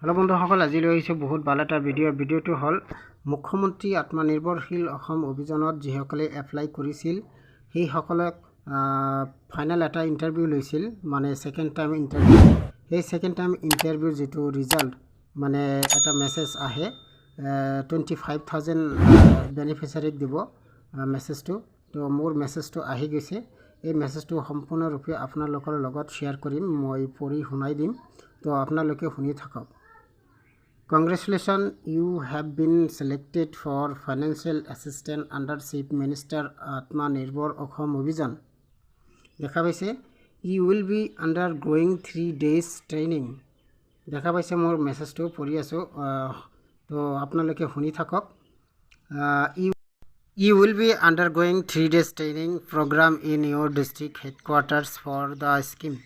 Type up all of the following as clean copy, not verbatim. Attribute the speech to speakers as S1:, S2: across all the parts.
S1: Hello बंधुসকল, আজি লৈ আহিছোঁ বহুত ভাল এটা ভিডিঅ'টো হ'ল মুখ্যমন্ত্ৰী আত্মনিৰ্ভৰশীল অসম অভিযানত যিসকলে এপ্লাই কৰিছিল সেইসকলক ফাইনেল এটা ইণ্টাৰভিউ লৈছিল, মানে সেকেন্ড টাইম ইণ্টাৰভিউ। সেই সেকেন্ড টাইম ইণ্টাৰভিউৰ যেটো ৰিজাল্ট মানে এটা মেছেজ আহে 25,000 বেনিফিচিয়াৰীক দিব মেছেজটো। তো মোৰ মেছেজটো আহি গৈছে। এই মেছেজটো সম্পূৰ্ণৰূপে আপোনালোকৰ লগত শ্বেয়াৰ কৰিম, মই পঢ়ি শুনাই দিম। তো আপোনালোকে শুনি থাকক। Congratulations, you have been selected for financial assistance under Chief Minister Atmanirbhar Asom Abhijan. দেখা পাইছে, you will be undergoing 3 days training. দেখা পাইছে মোৰ মেছেজটো পঢ়ি আছো, তো আপোনালোকে শুনি থাকক। You will be undergoing 3 days training program in your district headquarters for the scheme.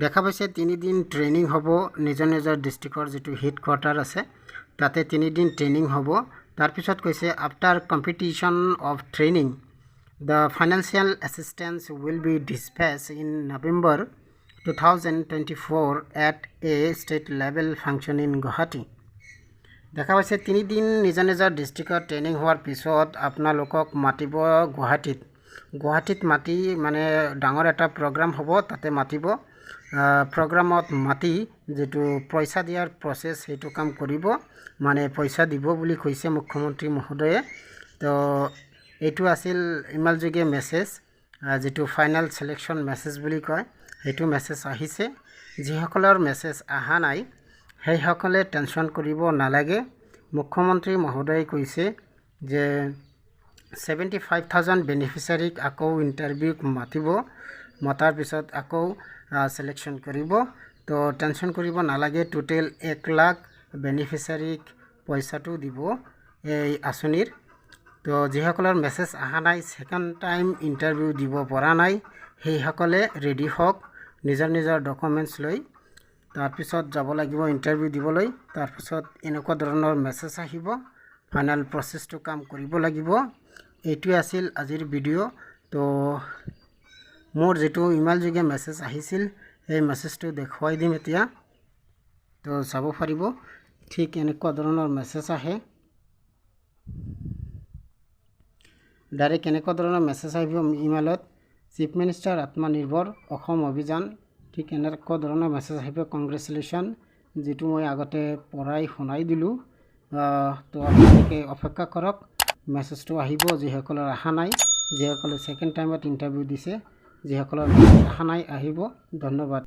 S1: দেখা পাইছে 3 দিন ট্ৰেইনিং হ'ব নিজৰ নিজৰ ডিস্ট্ৰিক্টৰ যেটো হেডকোয়াৰ্টাৰ আছে তাতে 3 দিন ট্ৰেইনিং হ'ব। তাৰ পিছত কৈছে after competition of training the financial assistance will be dispatched in November 2024 at a state level function in Guwahati. দেখা পাইছে 3 দিন নিজৰ নিজৰ ডিস্ট্ৰিক্টৰ ট্ৰেইনিং হোৱাৰ পিছত আপোনালোকক মাতিব গুৱাহাটীত মাতি মানে ডাঙৰ এটা প্ৰগ্ৰাম হ'ব, তাতে মাতিব। প্ৰগ্ৰামত মাতি যেটো পইচা দিয়াৰ প্ৰসেস হেতু কাম কৰিব, মানে পইচা দিব বুলি কৈছে মুখ্যমন্ত্ৰী মহোদয়ে। তো এটো আছিল ইমেল যোগে মেছেজ, যেটো ফাইনাল সিলেকশন মেছেজ বুলি কয়। হেতু মেছেজ আহিছে। যিসকলৰ মেছেজ আহা নাই সেইসকলে টেনশন কৰিব নালাগে। মুখ্যমন্ত্ৰী মহোদয়ে কৈছে যে 75,000 বেনিফিচিয়াৰীক আকৌ ইণ্টাৰভিউ মাতিব, মতাৰ পিছত আকৌ সিলেকশন কৰিব। তো টেনশন কৰিব নালাগে। টোটাল 1 লাখ বেনিফিচিয়াৰীক পইচাটো দিব এই আঁচনিৰ। তো যিসকলৰ মেছেজ আহা নাই, সেকেন্ড টাইম ইণ্টাৰভিউ দিব পৰা নাই, সেইসকলে ৰেডি হওক নিজৰ নিজৰ ডকুমেন্টছ লৈ। তাৰ পিছত যাব লাগিব ইণ্টাৰভিউ দিবলৈ। তাৰ পিছত এনেকুৱা ধৰণৰ মেছেজ আহিব, ফাইনাল প্ৰসেসটো কাম কৰিব লাগিব। এইটোৱে আছিল আজিৰ ভিডিঅ'। তো মোৰ যেটো ইমেল যোগে মেছেজ আহিছিল এই মেছেজটো দেখুৱাই দিম এতিয়া। তো চাব পাৰিব ঠিক এনেকুৱা ধৰণৰ মেছেজ আহে। ডাইৰেক্ট এনেকুৱা ধৰণৰ মেছেজ আহিব ইমেলত, চিফ মিনিষ্টাৰ আত্মনিৰ্ভৰ অসম অভিযান, ঠিক এনেকুৱা ধৰণৰ মেছেজ আহিব কংগ্ৰেচুলেশ্যন, যেটো মই আগতে পঢ়াই শুনাই দিলোঁ। তো আপোনালোকে অপেক্ষা কৰক, মেছেজটো আহিব। যিসকলৰ আহা নাই, যিসকলে সেকেন্ড টাইমত ইণ্টাৰভিউ দিছে, যিসকলৰ আহা নাই আহিব। ধন্যবাদ।